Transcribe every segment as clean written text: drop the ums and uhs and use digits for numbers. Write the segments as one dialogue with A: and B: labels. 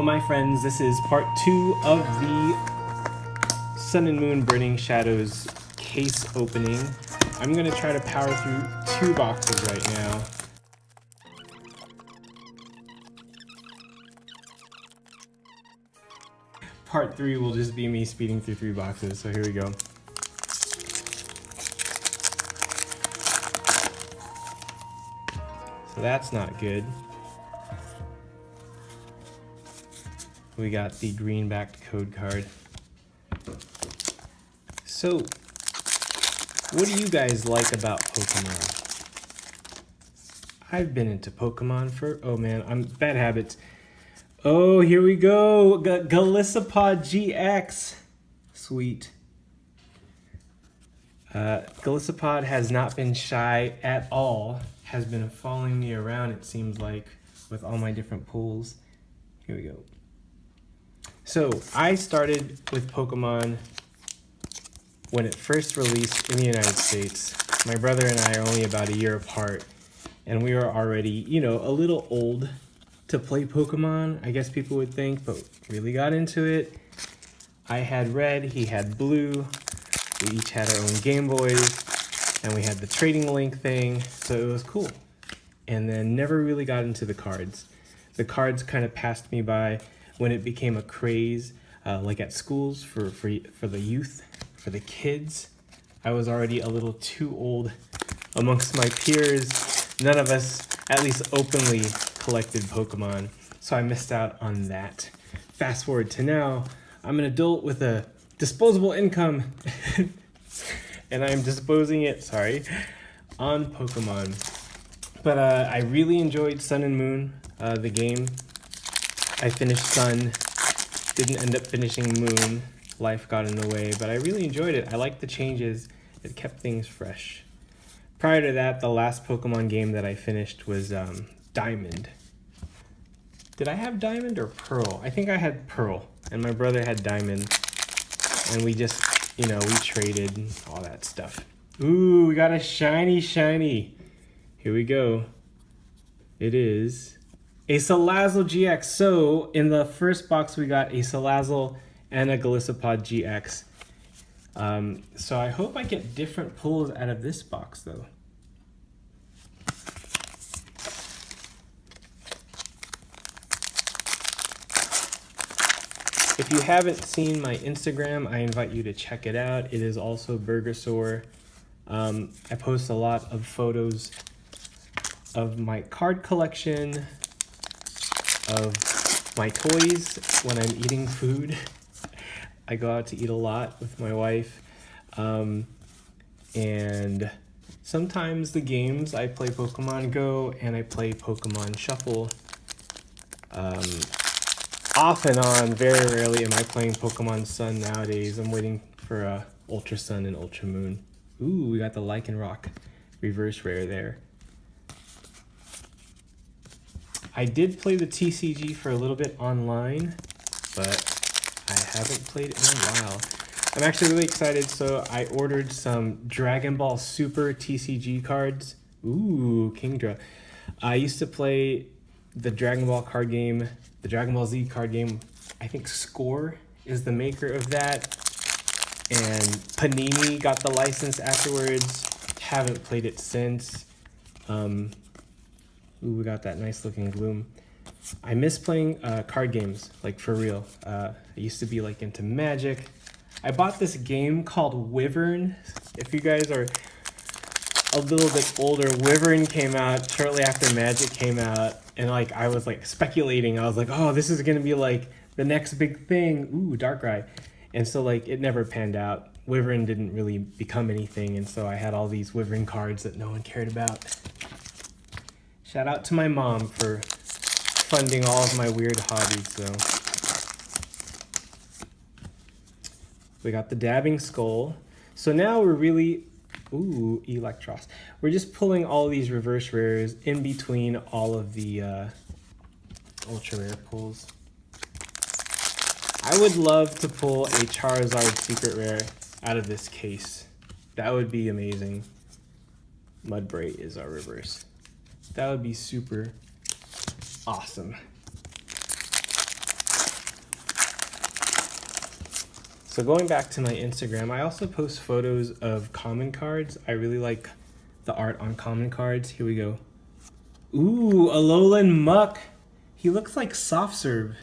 A: my friends, this is part 2 of the Sun and Moon Burning Shadows case opening. I'm going to try to power through 2 boxes right now. Part 3 will just be me speeding through 3 boxes, so here we go. So that's not good. We got the green-backed code card. So, what do you guys like about Pokemon? I've been into Pokemon for, oh man, I'm bad habits. Oh, here we go, Golisopod GX. Sweet. Golisopod has not been shy at all. Has been following me around, it seems like, with all my different pulls. Here we go. So, I started with Pokemon when it first released in the United States. My brother and I are only about a year apart, and we were already, you know, a little old to play Pokemon, I guess people would think, but really got into it. I had red, he had blue, we each had our own Game Boys, and we had the trading link thing, so it was cool. And then never really got into the cards. The cards kind of passed me by when it became a craze, like at schools for the youth, for the kids. I was already a little too old amongst my peers. None of us, at least openly, collected Pokemon, so I missed out on that. Fast forward to now, I'm an adult with a disposable income, and I'm disposing it, on Pokemon. But I really enjoyed Sun and Moon, the game. I finished Sun, didn't end up finishing Moon. Life got in the way, but I really enjoyed it. I liked the changes. It kept things fresh. Prior to that, the last Pokemon game that I finished was Diamond. Did I have Diamond or Pearl? I think I had Pearl, and my brother had Diamond. And we just, you know, we traded and all that stuff. Ooh, we got a shiny. Here we go. It is a Salazzle GX. So in the first box, we got a Salazzle and a Golisopod GX. So I hope I get different pulls out of this box, though. If you haven't seen my Instagram, I invite you to check it out. It is also Burgersaur. I post a lot of photos of my card collection, of my toys when I'm eating food. I go out to eat a lot with my wife. And sometimes the games, I play Pokemon Go and I play Pokemon Shuffle. Off and on, very rarely am I playing Pokemon Sun nowadays. I'm waiting for Ultra Sun and Ultra Moon. Ooh, we got the Lycanroc reverse rare there. I did play the TCG for a little bit online, but I haven't played it in a while. I'm actually really excited, so I ordered some Dragon Ball Super TCG cards. Ooh, Kingdra. I used to play the Dragon Ball card game, the Dragon Ball Z card game. I think Score is the maker of that. And Panini got the license afterwards. Haven't played it since. Ooh, we got that nice looking Gloom. I miss playing card games, like for real. I used to be like into Magic. I bought this game called Wyvern. If you guys are a little bit older, Wyvern came out shortly after Magic came out, and like I was like speculating. I was like, oh, this is gonna be like the next big thing. Ooh, Darkrai. And so like it never panned out. Wyvern didn't really become anything, and so I had all these Wyvern cards that no one cared about. Shout out to my mom for funding all of my weird hobbies, though. We got the Dabbing Skull. So now we're really, ooh, Electros. We're just pulling all these reverse rares in between all of the ultra rare pulls. I would love to pull a Charizard secret rare out of this case. That would be amazing. Mudbray is our reverse. That would be super awesome. So going back to my Instagram, I also post photos of common cards. I really like the art on common cards. Here we go. Ooh, Alolan Muck. He looks like soft serve.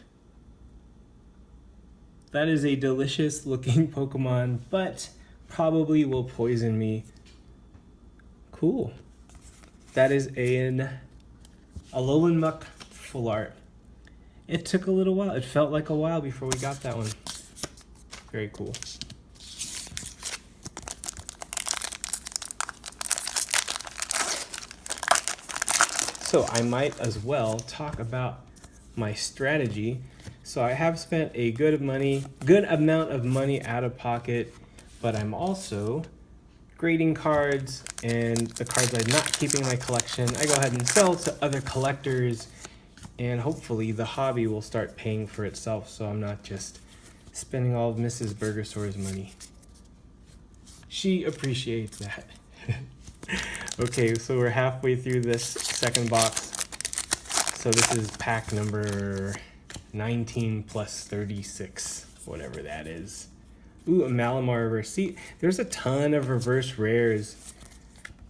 A: That is a delicious looking Pokemon, but probably will poison me. Cool. That is an Alolan Muck full art. It took a little while. It felt like a while before we got that one. Very cool. So I might as well talk about my strategy. So I have spent a good amount of money out of pocket, but I'm also grading cards, and the cards I'm not keeping in my collection, I go ahead and sell to other collectors, and hopefully the hobby will start paying for itself so I'm not just spending all of Mrs. Burgerstore's money. She appreciates that. Okay, so we're halfway through this second box. So this is pack number 19 plus 36, whatever that is. Ooh, a Malamar reverse. See, there's a ton of reverse rares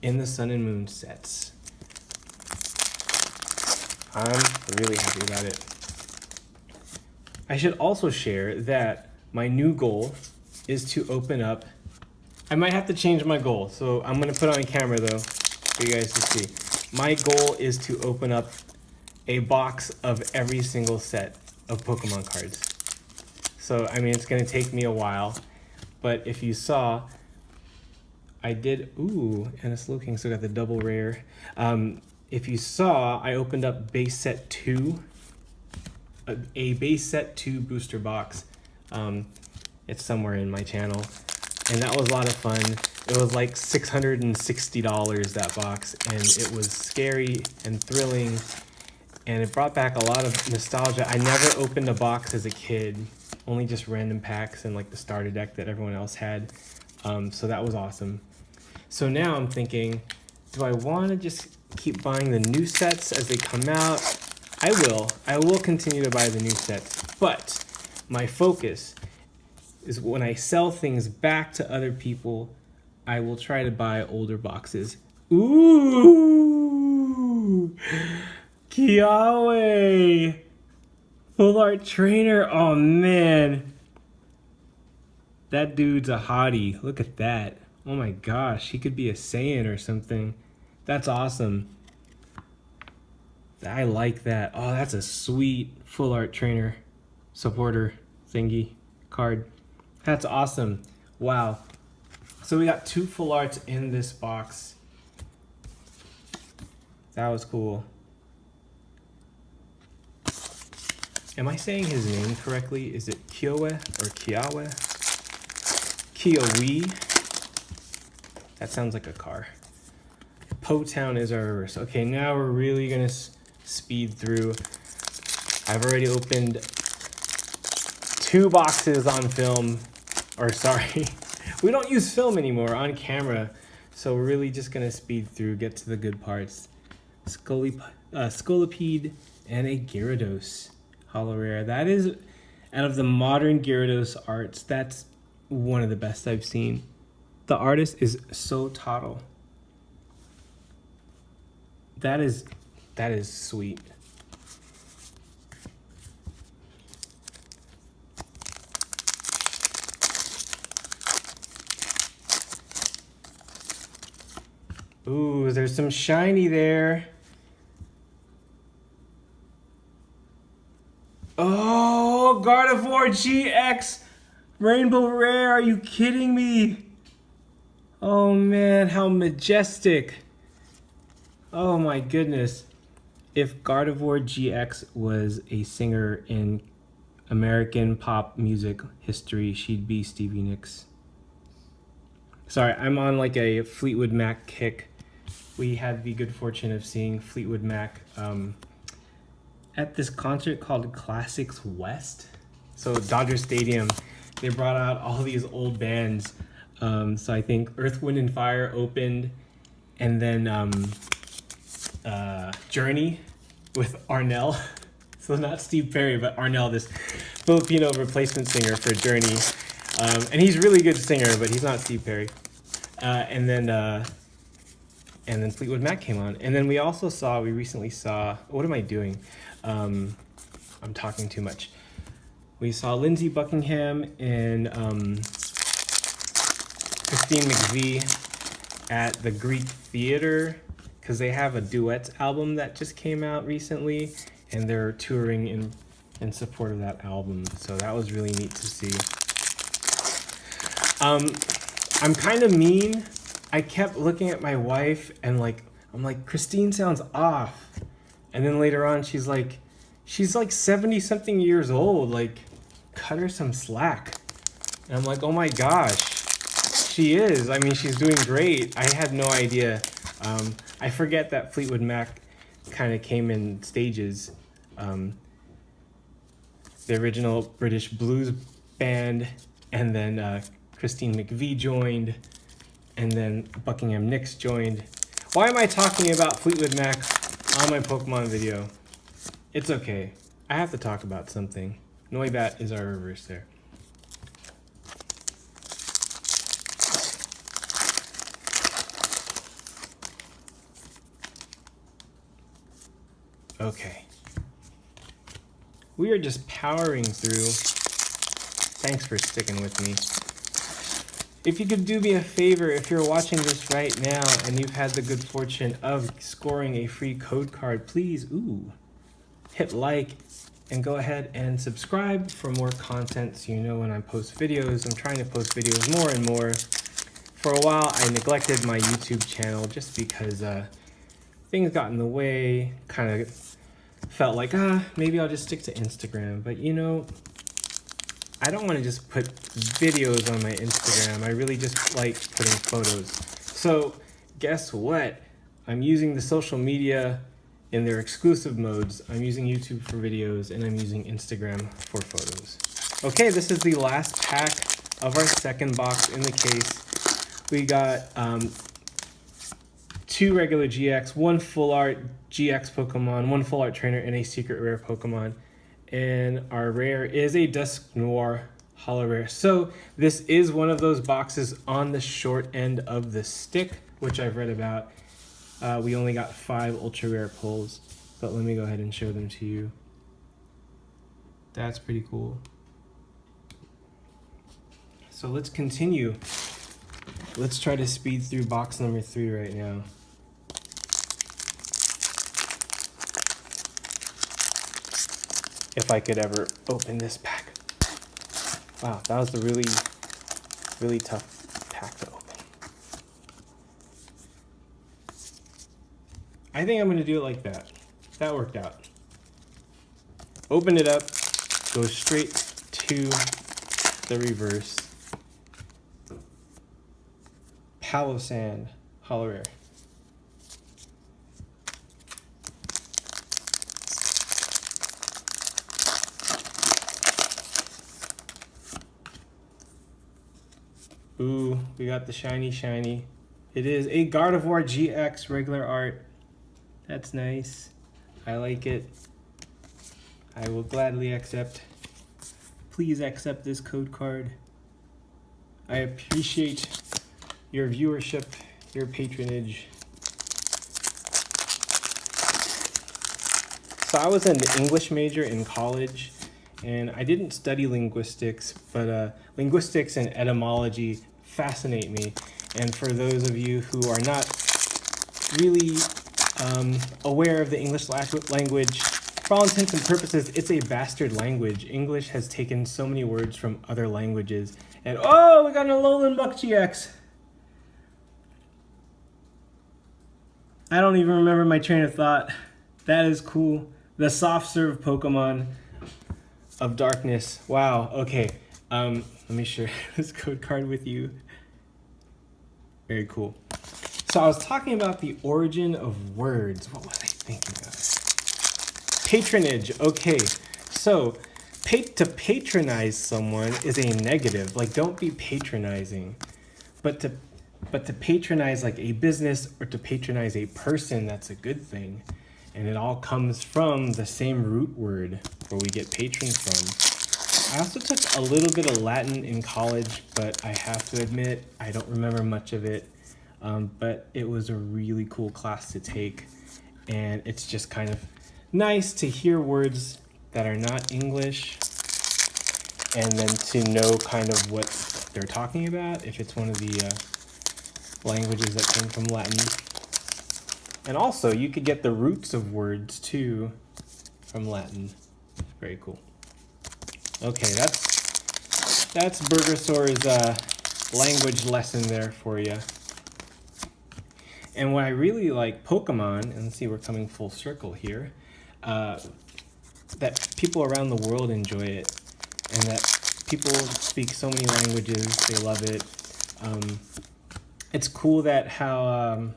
A: in the Sun and Moon sets. I'm really happy about it. I should also share that my new goal is to open up. I might have to change my goal, so I'm going to put it on camera though for you guys to see. My goal is to open up a box of every single set of Pokemon cards. So, I mean, it's going to take me a while, but if you saw, I did, ooh, and a Slowking, so I got the double rare. If you saw, I opened up base set 2, a base set 2 booster box. It's somewhere in my channel, and that was a lot of fun. It was like $660, that box, and it was scary and thrilling, and it brought back a lot of nostalgia. I never opened a box as a kid, only just random packs and like the starter deck that everyone else had. So that was awesome. So now I'm thinking, do I want to just keep buying the new sets as they come out? I will continue to buy the new sets, but my focus is when I sell things back to other people, I will try to buy older boxes. Ooh! Kiawe! Full art trainer. Oh man. That dude's a hottie. Look at that. Oh my gosh, he could be a Saiyan or something. That's awesome. I like that. Oh, that's a sweet full art trainer supporter thingy card. That's awesome. Wow. So we got 2 full arts in this box. That was cool. Am I saying his name correctly? Is it Kiowe or Kiawe? Kiowe. That sounds like a car. Po-Town is our reverse. Okay, now we're really gonna speed through. I've already opened 2 boxes on film, or sorry, we don't use film anymore on camera, so we're really just gonna speed through, get to the good parts. Scolipede and a Gyarados holo rare. That is, out of the modern Gyarados arts, that's one of the best I've seen. The artist is so total. That is sweet. Ooh, there's some shiny there. Oh, Gardevoir GX Rainbow Rare. Are you kidding me? Oh man, how majestic. Oh my goodness. If Gardevoir GX was a singer in American pop music history, she'd be Stevie Nicks. Sorry, I'm on like a Fleetwood Mac kick. We had the good fortune of seeing Fleetwood Mac at this concert called Classics West. So Dodger Stadium, they brought out all these old bands. So I think Earth, Wind, and Fire opened, and then Journey with Arnell. So not Steve Perry, but Arnell, this Filipino replacement singer for Journey. And he's a really good singer, but he's not Steve Perry. And then Fleetwood Mac came on. And then we recently saw, what am I doing? I'm talking too much. We saw Lindsey Buckingham and Christine McVie at the Greek Theater, because they have a duets album that just came out recently, and they're touring in support of that album. So that was really neat to see. I'm kind of mean. I kept looking at my wife and I'm like, Christine sounds off. And then later on, she's like 70 something years old. Like, cut her some slack. And I'm like, oh my gosh, she is. I mean, she's doing great. I had no idea. I forget that Fleetwood Mac kind of came in stages. The original British blues band, and then Christine McVie joined, and then Buckingham Nicks joined. Why am I talking about Fleetwood Mac on my Pokemon video? It's okay. I have to talk about something. Noibat is our reverse there. Okay. We are just powering through. Thanks for sticking with me. If you could do me a favor, if you're watching this right now and you've had the good fortune of scoring a free code card, please, hit like and go ahead and subscribe for more content so you know when I post videos. I'm trying to post videos more and more. For a while, I neglected my YouTube channel just because things got in the way, kind of felt like, maybe I'll just stick to Instagram. But I don't want to just put videos on my Instagram. I really just like putting photos. So guess what? I'm using the social media in their exclusive modes. I'm using YouTube for videos, and I'm using Instagram for photos. Okay, this is the last pack of our second box in the case. We got 2 regular GX, 1 full art GX Pokemon, 1 full art trainer, and a secret rare Pokemon. And our rare is a Dusknoir holo rare. So this is one of those boxes on the short end of the stick, which I've read about. We only got 5 ultra rare pulls, but let me go ahead and show them to you. That's pretty cool. So let's continue. Let's try to speed through box number 3 right now. If I could ever open this pack. Wow, that was a really, really tough pack to open. I think I'm gonna do it like that. That worked out. Open it up, go straight to the reverse. Palossand holo rare. Ooh, we got the shiny. It is a Gardevoir GX regular art. That's nice. I like it. I will gladly accept. Please accept this code card. I appreciate your viewership, your patronage. So I was an English major in college, and I didn't study linguistics, but linguistics and etymology fascinate me. And for those of you who are not really aware of the English language, for all intents and purposes, it's a bastard language. English has taken so many words from other languages. And oh, we got an Alolan Buck GX. I don't even remember my train of thought. That is cool. The soft serve Pokemon of darkness. Wow, okay. Let me share this code card with you. Very cool. So I was talking about the origin of words. What was I thinking of? Patronage. Okay, so to patronize someone is a negative. Like, don't be patronizing. But to patronize like a business or to patronize a person, that's a good thing. And it all comes from the same root word where we get patron from. I also took a little bit of Latin in college, but I have to admit, I don't remember much of it. But it was a really cool class to take, and it's just kind of nice to hear words that are not English, and then to know kind of what they're talking about if it's one of the languages that came from Latin. And also, you could get the roots of words too from Latin. Very cool. Okay, that's Burgosaur's language lesson there for you. And what I really like Pokemon, and let's see, we're coming full circle here, that people around the world enjoy it, and that people speak so many languages, they love it. It's cool that how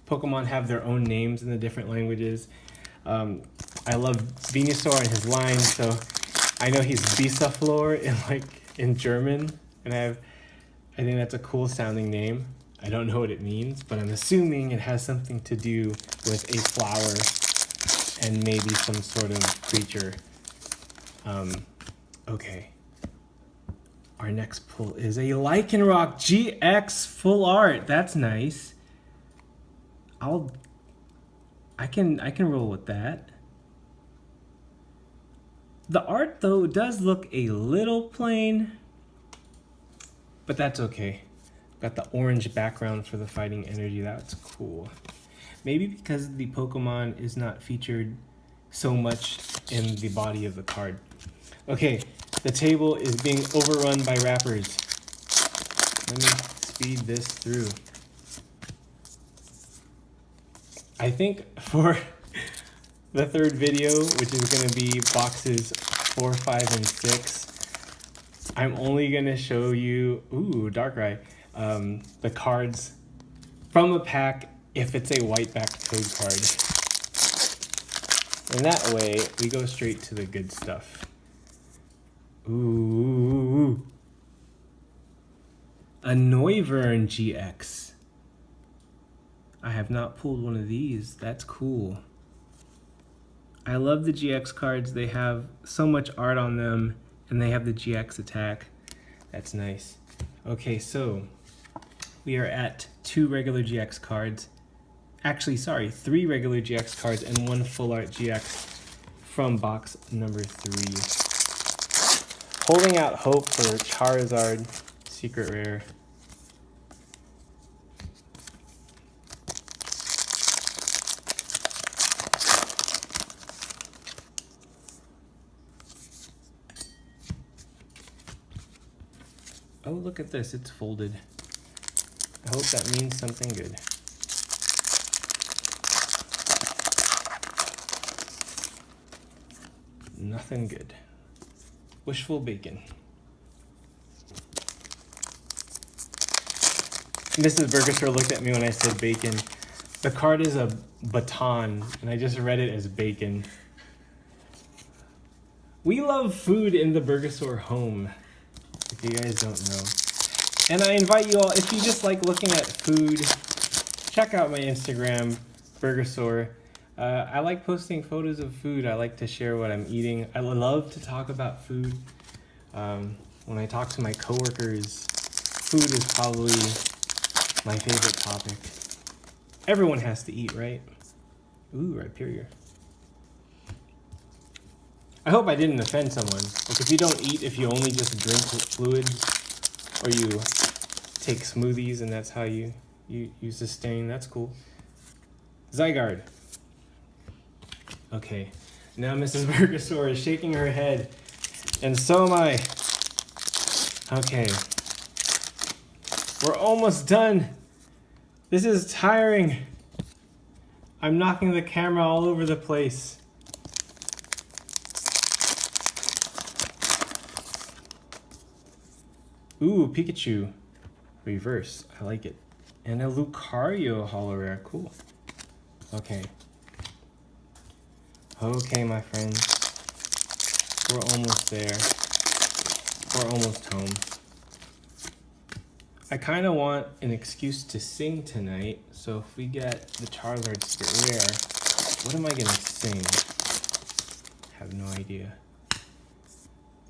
A: Pokemon have their own names in the different languages. I love Venusaur and his line, so I know he's Bisaflor in German, and I think that's a cool sounding name. I don't know what it means, but I'm assuming it has something to do with a flower and maybe some sort of creature. Okay. Our next pull is a Lycanroc GX full art. That's nice. I can roll with that. The art though does look a little plain, but that's okay. Got the orange background for the fighting energy. That's cool. Maybe because the Pokemon is not featured so much in the body of the card. Okay, the table is being overrun by wrappers. Let me speed this through. I think for the third video, which is going to be boxes 4, 5, and 6, I'm only going to show you, Darkrai, the cards from a pack if it's a white backed code card. And that way, we go straight to the good stuff. Ooh. A Noivern GX. I have not pulled one of these. That's cool. I love the GX cards. They have so much art on them, and they have the GX attack. That's nice. Okay, so we are at 2 regular GX cards. Actually, sorry, 3 regular GX cards and 1 full art GX from box number 3. Holding out hope for Charizard, secret rare. Oh, look at this, it's folded. I hope that means something good. Nothing good. Wishful bacon. Mrs. Burgosaur looked at me when I said bacon. The card is a baton, and I just read it as bacon. We love food in the Burgosaur home, if you guys don't know. And I invite you all, if you just like looking at food, check out my Instagram, Burgosaur. I like posting photos of food. I like to share what I'm eating. I love to talk about food. When I talk to my coworkers, food is probably my favorite topic. Everyone has to eat, right? Ooh, Rhyperior. I hope I didn't offend someone. Like, if you don't eat, if you only just drink fluid, or you take smoothies and that's how you sustain, that's cool. Zygarde. Okay, now Mrs. Burgosaur is shaking her head, and so am I. Okay, we're almost done. This is tiring. I'm knocking the camera all over the place. Ooh, Pikachu. Reverse, I like it. And a Lucario holo rare, cool. Okay. Okay, my friends. We're almost there. We're almost home. I kind of want an excuse to sing tonight, so if we get the Charizard Secret Rare, what am I going to sing? I have no idea.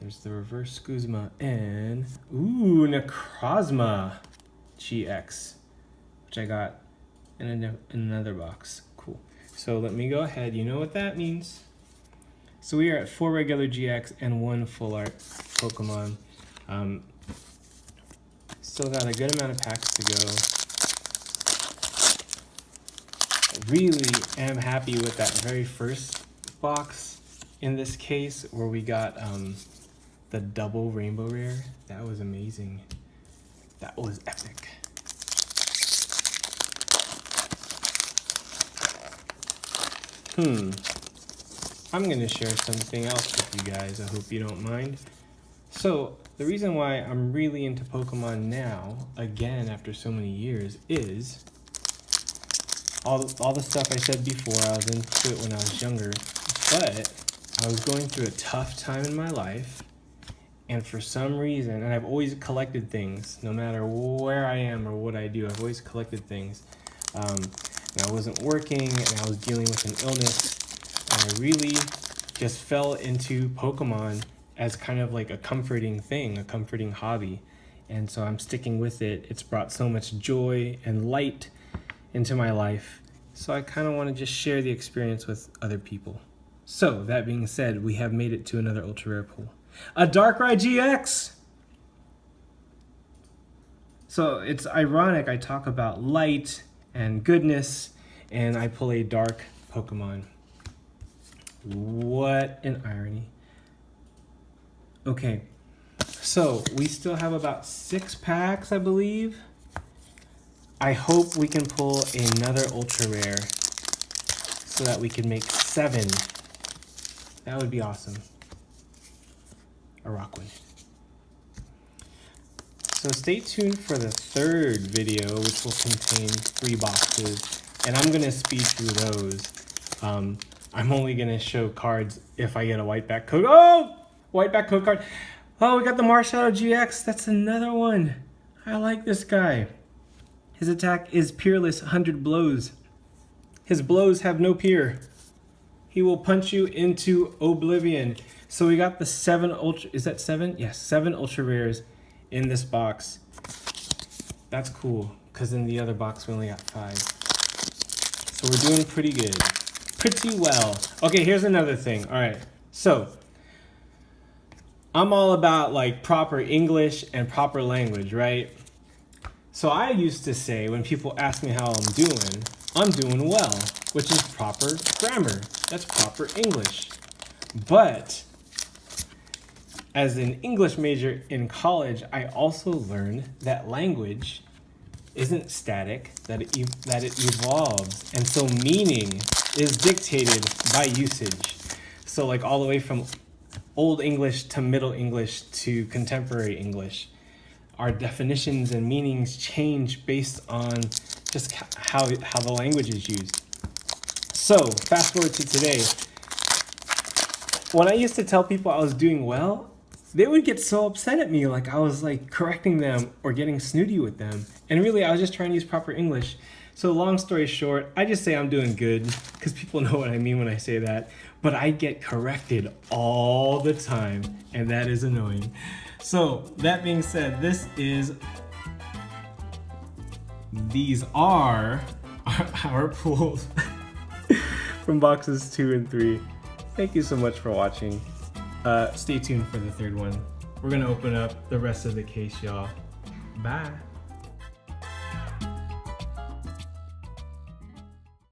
A: There's the reverse Guzma and ooh, Necrozma GX, which I got in another box. Cool. So let me go ahead. You know what that means. So we are at 4 regular GX and 1 full art Pokemon. Still got a good amount of packs to go. Really am happy with that very first box in this case where we got the double rainbow rare. That was amazing. That was epic. I'm gonna share something else with you guys. I hope you don't mind. So the reason why I'm really into Pokemon now, again after so many years, is all the stuff I said before. I was into it when I was younger, but I was going through a tough time in my life, and for some reason, and I've always collected things, no matter where I am or what I do, I've always collected things. And I wasn't working, and I was dealing with an illness, and I really just fell into Pokemon as kind of like a comforting thing, a comforting hobby. And so I'm sticking with it. It's brought so much joy and light into my life. So I kind of want to just share the experience with other people. So that being said, we have made it to another ultra rare pull. A Darkrai GX! So it's ironic, I talk about light and goodness, and I pull a dark Pokemon. What an irony. Okay, so we still have about 6 packs, I believe. I hope we can pull another ultra rare so that we can make 7. That would be awesome. A Rockwood. So stay tuned for the 3rd video, which will contain 3 boxes, and I'm gonna speed through those. I'm only gonna show cards if I get a white back code. Oh! White back code card. Oh, we got the Marshadow GX. That's another one. I like this guy. His attack is peerless 100 blows. His blows have no peer. He will punch you into oblivion. So we got the 7 ultra, is that 7? Yes, 7 ultra rares in this box. That's cool, because in the other box we only got 5. So we're doing pretty good. Pretty well. Okay, here's another thing. All right, so I'm all about like proper English and proper language, right? So I used to say when people ask me how I'm doing well, which is proper grammar. That's proper English. But as an English major in college, I also learned that language isn't static, that it evolves. And so meaning is dictated by usage. So like all the way from Old English to Middle English to contemporary English. Our definitions and meanings change based on just how the language is used. So fast forward to today. When I used to tell people I was doing well, they would get so upset at me, like I was like correcting them or getting snooty with them. And really I was just trying to use proper English. So long story short, I just say I'm doing good because people know what I mean when I say that. But I get corrected all the time, and that is annoying. So that being said, these are our pulls from boxes 2 and 3. Thank you so much for watching. Stay tuned for the 3rd one. We're gonna open up the rest of the case, y'all. Bye.